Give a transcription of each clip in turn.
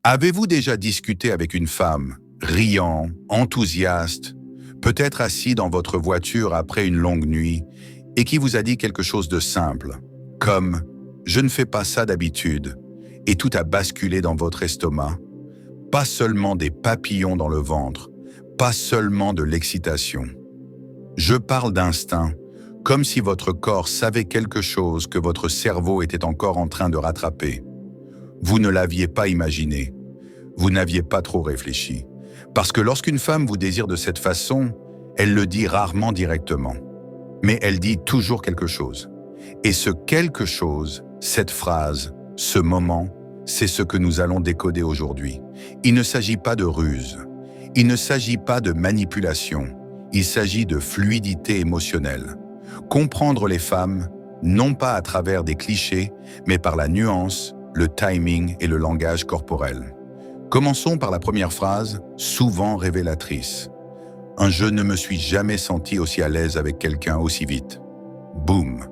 Avez-vous déjà discuté avec une femme, riant, enthousiaste, peut-être assis dans votre voiture après une longue nuit, et qui vous a dit quelque chose de simple, comme « je ne fais pas ça d'habitude », et tout a basculé dans votre estomac? Pas seulement des papillons dans le ventre, pas seulement de l'excitation. Je parle d'instinct, comme si votre corps savait quelque chose que votre cerveau était encore en train de rattraper. Vous ne l'aviez pas imaginé. Vous n'aviez pas trop réfléchi. Parce que lorsqu'une femme vous désire de cette façon, elle le dit rarement directement. Mais elle dit toujours quelque chose. Et ce quelque chose, cette phrase, ce moment, c'est ce que nous allons décoder aujourd'hui. Il ne s'agit pas de ruse. Il ne s'agit pas de manipulation. Il s'agit de fluidité émotionnelle. Comprendre les femmes, non pas à travers des clichés, mais par la nuance, le timing et le langage corporel. Commençons par la première phrase, souvent révélatrice. Je ne me suis jamais senti aussi à l'aise avec quelqu'un aussi vite. Boum!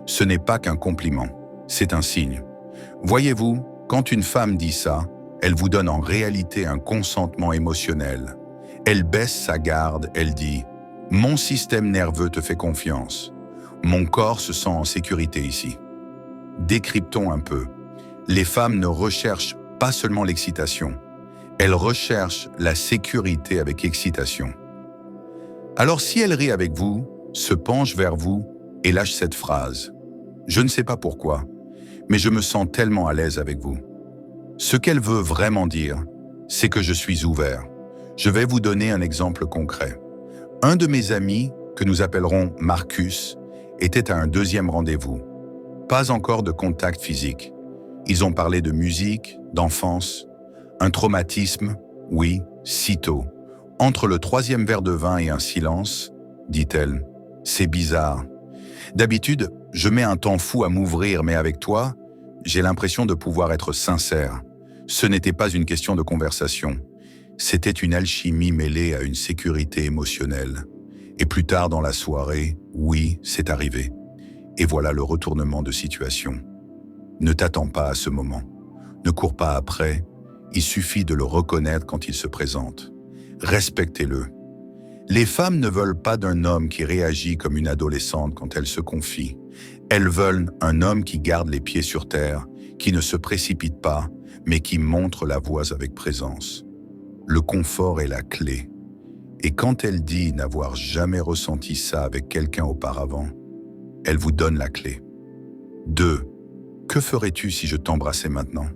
Ce n'est pas qu'un compliment, c'est un signe. Voyez-vous, quand une femme dit ça, elle vous donne en réalité un consentement émotionnel. Elle baisse sa garde, elle dit « Mon système nerveux te fait confiance. Mon corps se sent en sécurité ici. » Décryptons un peu. Les femmes ne recherchent pas seulement l'excitation, elles recherchent la sécurité avec excitation. Alors si elle rit avec vous, se penche vers vous et lâche cette phrase « Je ne sais pas pourquoi, mais je me sens tellement à l'aise avec vous. » Ce qu'elle veut vraiment dire, c'est que je suis ouvert. Je vais vous donner un exemple concret. Un de mes amis, que nous appellerons Marcus, était à un deuxième rendez-vous. Pas encore de contact physique. Ils ont parlé de musique, d'enfance, un traumatisme, oui, sitôt. Entre le troisième verre de vin et un silence, dit-elle, c'est bizarre. D'habitude, je mets un temps fou à m'ouvrir, mais avec toi, j'ai l'impression de pouvoir être sincère. Ce n'était pas une question de conversation. C'était une alchimie mêlée à une sécurité émotionnelle. Et plus tard dans la soirée, oui, c'est arrivé. Et voilà le retournement de situation. Ne t'attends pas à ce moment. Ne cours pas après. Il suffit de le reconnaître quand il se présente. Respectez-le. Les femmes ne veulent pas d'un homme qui réagit comme une adolescente quand elle se confie. Elles veulent un homme qui garde les pieds sur terre, qui ne se précipite pas, mais qui montre la voie avec présence. Le confort est la clé. Et quand elle dit n'avoir jamais ressenti ça avec quelqu'un auparavant, elle vous donne la clé. 2. Que ferais-tu si je t'embrassais maintenant?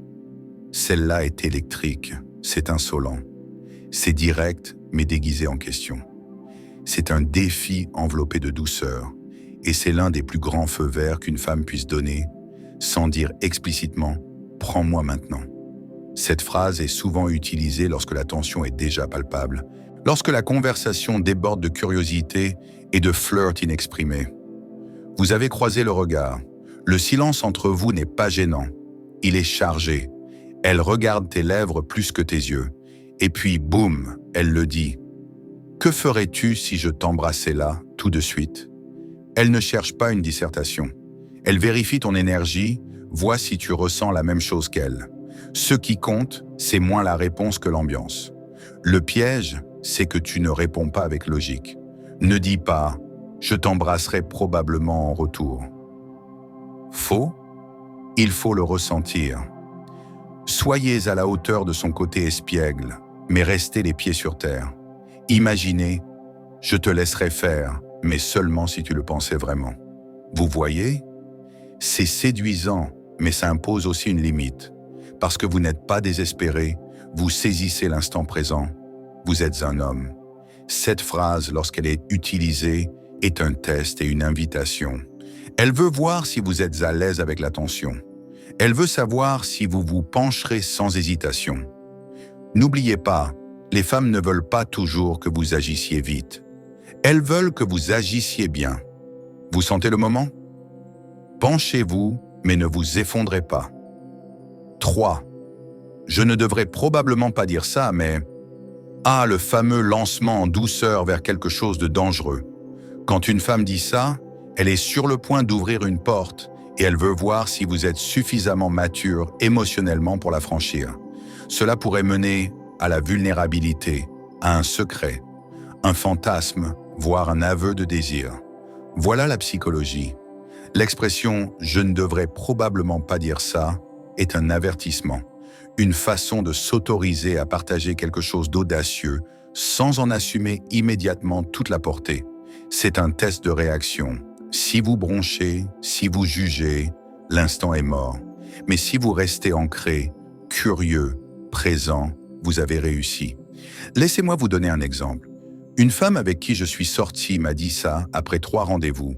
Celle-là est électrique, c'est insolent. C'est direct, mais déguisé en question. C'est un défi enveloppé de douceur, et c'est l'un des plus grands feux verts qu'une femme puisse donner, sans dire explicitement « prends-moi maintenant ». Cette phrase est souvent utilisée lorsque la tension est déjà palpable, lorsque la conversation déborde de curiosité et de flirt inexprimé. Vous avez croisé le regard. Le silence entre vous n'est pas gênant. Il est chargé. Elle regarde tes lèvres plus que tes yeux. Et puis, boum, elle le dit. Que ferais-tu si je t'embrassais là, tout de suite? Elle ne cherche pas une dissertation. Elle vérifie ton énergie, voit si tu ressens la même chose qu'elle. Ce qui compte, c'est moins la réponse que l'ambiance. Le piège, c'est que tu ne réponds pas avec logique. Ne dis pas « je t'embrasserai probablement en retour ». Faux? Il faut le ressentir. Soyez à la hauteur de son côté espiègle, mais restez les pieds sur terre. Imaginez « je te laisserai faire », mais seulement si tu le pensais vraiment. Vous voyez? C'est séduisant, mais ça impose aussi une limite. Parce que vous n'êtes pas désespéré, vous saisissez l'instant présent. Vous êtes un homme. Cette phrase, lorsqu'elle est utilisée, est un test et une invitation. Elle veut voir si vous êtes à l'aise avec l'attention. Elle veut savoir si vous vous pencherez sans hésitation. N'oubliez pas, les femmes ne veulent pas toujours que vous agissiez vite. Elles veulent que vous agissiez bien. Vous sentez le moment? Penchez-vous, mais ne vous effondrez pas. 3. Je ne devrais probablement pas dire ça, mais... Ah, le fameux lancement en douceur vers quelque chose de dangereux. Quand une femme dit ça, elle est sur le point d'ouvrir une porte et elle veut voir si vous êtes suffisamment mature émotionnellement pour la franchir. Cela pourrait mener à la vulnérabilité, à un secret, un fantasme, voire un aveu de désir. Voilà la psychologie. L'expression « je ne devrais probablement pas dire ça » est un avertissement, une façon de s'autoriser à partager quelque chose d'audacieux sans en assumer immédiatement toute la portée. C'est un test de réaction. Si vous bronchez, si vous jugez, l'instant est mort. Mais si vous restez ancré, curieux, présent, vous avez réussi. Laissez-moi vous donner un exemple. Une femme avec qui je suis sorti m'a dit ça après 3 rendez-vous.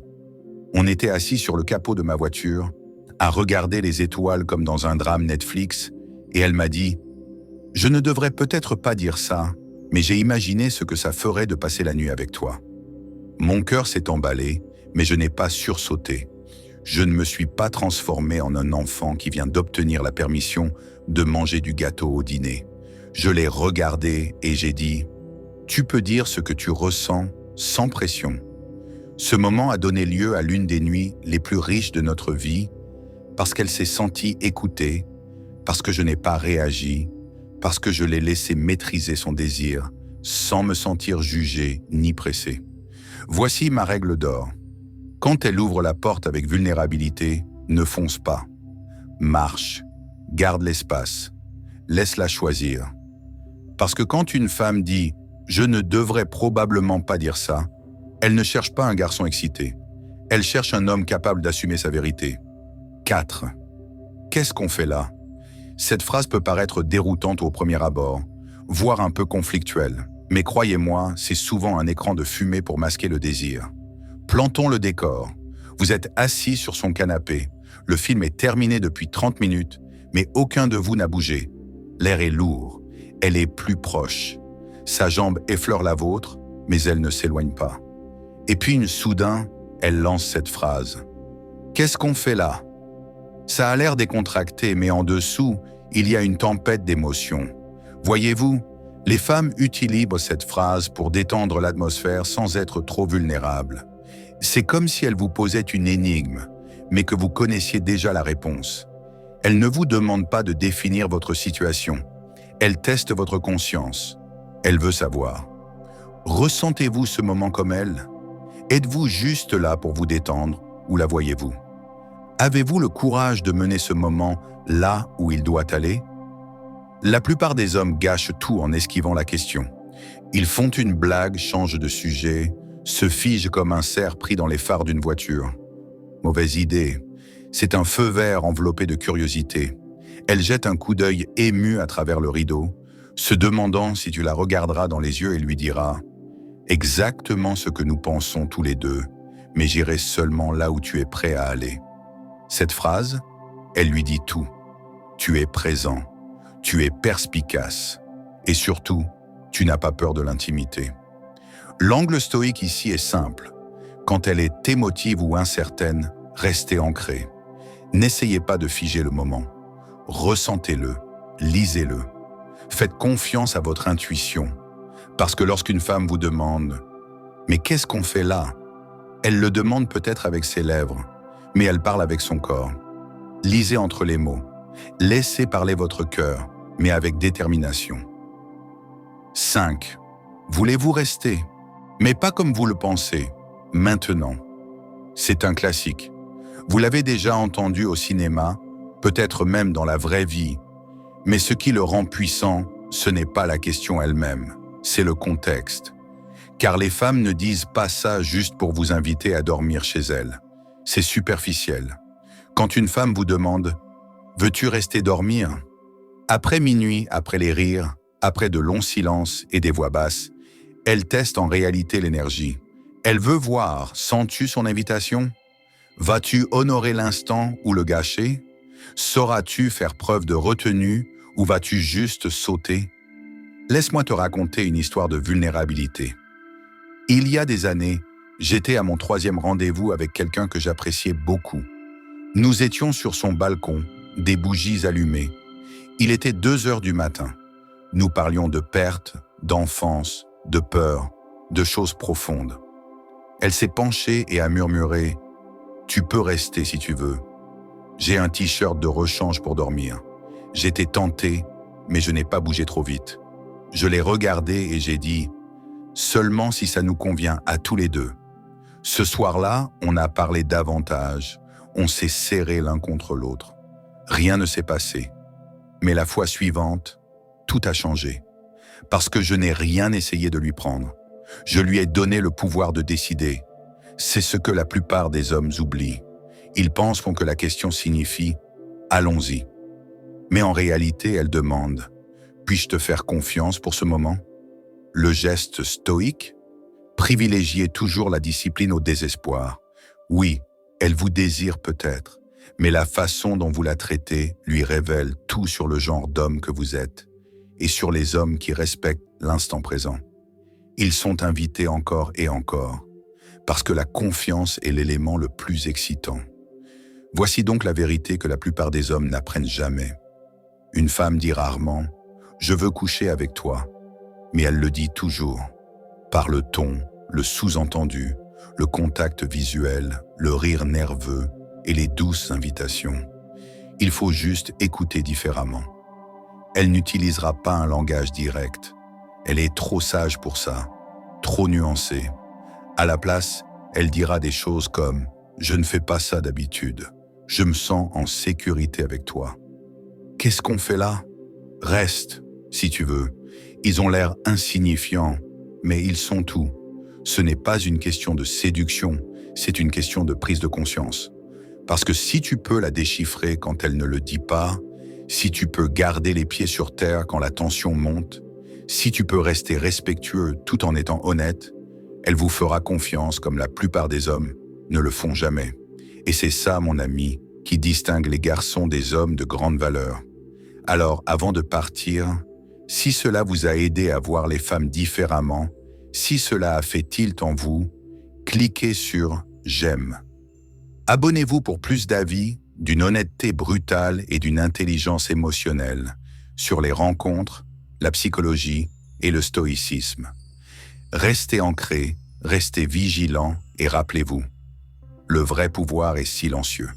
On était assis sur le capot de ma voiture, à regarder les étoiles comme dans un drame Netflix, et elle m'a dit « Je ne devrais peut-être pas dire ça, mais j'ai imaginé ce que ça ferait de passer la nuit avec toi. » Mon cœur s'est emballé, mais je n'ai pas sursauté. Je ne me suis pas transformé en un enfant qui vient d'obtenir la permission de manger du gâteau au dîner. Je l'ai regardé et j'ai dit « Tu peux dire ce que tu ressens sans pression. » Ce moment a donné lieu à l'une des nuits les plus riches de notre vie parce qu'elle s'est sentie écoutée, parce que je n'ai pas réagi, parce que je l'ai laissé maîtriser son désir sans me sentir jugé ni pressé. Voici ma règle d'or. Quand elle ouvre la porte avec vulnérabilité, ne fonce pas. Marche, garde l'espace, laisse-la choisir. Parce que quand une femme dit « je ne devrais probablement pas dire ça », elle ne cherche pas un garçon excité. Elle cherche un homme capable d'assumer sa vérité. 4. Qu'est-ce qu'on fait là? Cette phrase peut paraître déroutante au premier abord, voire un peu conflictuelle. Mais croyez-moi, c'est souvent un écran de fumée pour masquer le désir. Plantons le décor. Vous êtes assis sur son canapé. Le film est terminé depuis 30 minutes, mais aucun de vous n'a bougé. L'air est lourd. Elle est plus proche. Sa jambe effleure la vôtre, mais elle ne s'éloigne pas. Et puis, soudain, elle lance cette phrase. « Qu'est-ce qu'on fait là ?» Ça a l'air décontracté, mais en dessous, il y a une tempête d'émotions. Voyez-vous, les femmes utilisent cette phrase pour détendre l'atmosphère sans être trop vulnérables. C'est comme si elles vous posaient une énigme, mais que vous connaissiez déjà la réponse. Elles ne vous demandent pas de définir votre situation. Elles testent votre conscience. Elle veut savoir. Ressentez-vous ce moment comme elle? Êtes-vous juste là pour vous détendre ou la voyez-vous? Avez-vous le courage de mener ce moment là où il doit aller? La plupart des hommes gâchent tout en esquivant la question. Ils font une blague, changent de sujet, se figent comme un cerf pris dans les phares d'une voiture. Mauvaise idée. C'est un feu vert enveloppé de curiosité. Elle jette un coup d'œil ému à travers le rideau, se demandant si tu la regarderas dans les yeux et lui diras « Exactement ce que nous pensons tous les deux, mais j'irai seulement là où tu es prêt à aller. » Cette phrase, elle lui dit tout. Tu es présent, tu es perspicace et surtout, tu n'as pas peur de l'intimité. L'angle stoïque ici est simple. Quand elle est émotive ou incertaine, restez ancré. N'essayez pas de figer le moment. Ressentez-le, lisez-le. Faites confiance à votre intuition. Parce que lorsqu'une femme vous demande « Mais qu'est-ce qu'on fait là ?» Elle le demande peut-être avec ses lèvres, mais elle parle avec son corps. Lisez entre les mots. Laissez parler votre cœur, mais avec détermination. 5. Voulez-vous rester? Mais pas comme vous le pensez, maintenant. C'est un classique. Vous l'avez déjà entendu au cinéma, peut-être même dans la vraie vie. Mais ce qui le rend puissant, ce n'est pas la question elle-même, c'est le contexte. Car les femmes ne disent pas ça juste pour vous inviter à dormir chez elles. C'est superficiel. Quand une femme vous demande « Veux-tu rester dormir ?» Après minuit, après les rires, après de longs silences et des voix basses, elle teste en réalité l'énergie. Elle veut voir, sens-tu son invitation? Vas-tu honorer l'instant ou le gâcher? Sauras-tu faire preuve de retenue ou vas-tu juste sauter? Laisse-moi te raconter une histoire de vulnérabilité. Il y a des années, j'étais à mon 3e rendez-vous avec quelqu'un que j'appréciais beaucoup. Nous étions sur son balcon, des bougies allumées. Il était 2 heures du matin. Nous parlions de perte, d'enfance, de peur, de choses profondes. Elle s'est penchée et a murmuré « Tu peux rester si tu veux. J'ai un t-shirt de rechange pour dormir. » J'étais tenté, mais je n'ai pas bougé trop vite. Je l'ai regardé et j'ai dit « Seulement si ça nous convient à tous les deux ». Ce soir-là, on a parlé davantage, on s'est serré l'un contre l'autre. Rien ne s'est passé. Mais la fois suivante, tout a changé. Parce que je n'ai rien essayé de lui prendre. Je lui ai donné le pouvoir de décider. C'est ce que la plupart des hommes oublient. Ils pensent que la question signifie « allons-y ». Mais en réalité, elle demande « puis-je te faire confiance pour ce moment ?» Le geste stoïque? Privilégiez toujours la discipline au désespoir. Oui, elle vous désire peut-être, mais la façon dont vous la traitez lui révèle tout sur le genre d'homme que vous êtes et sur les hommes qui respectent l'instant présent. Ils sont invités encore et encore, parce que la confiance est l'élément le plus excitant. Voici donc la vérité que la plupart des hommes n'apprennent jamais. Une femme dit rarement « je veux coucher avec toi », mais elle le dit toujours, par le ton, le sous-entendu, le contact visuel, le rire nerveux et les douces invitations. Il faut juste écouter différemment. Elle n'utilisera pas un langage direct. Elle est trop sage pour ça, trop nuancée. À la place, elle dira des choses comme « je ne fais pas ça d'habitude, je me sens en sécurité avec toi ». Qu'est-ce qu'on fait là? Reste, si tu veux. Ils ont l'air insignifiants, mais ils sont tout. Ce n'est pas une question de séduction, c'est une question de prise de conscience. Parce que si tu peux la déchiffrer quand elle ne le dit pas, si tu peux garder les pieds sur terre quand la tension monte, si tu peux rester respectueux tout en étant honnête, elle vous fera confiance comme la plupart des hommes ne le font jamais. Et c'est ça, mon ami, qui distingue les garçons des hommes de grande valeur. Alors, avant de partir, si cela vous a aidé à voir les femmes différemment, si cela a fait tilt en vous, cliquez sur « J'aime ». Abonnez-vous pour plus d'avis, d'une honnêteté brutale et d'une intelligence émotionnelle sur les rencontres, la psychologie et le stoïcisme. Restez ancrés, restez vigilants et rappelez-vous, le vrai pouvoir est silencieux.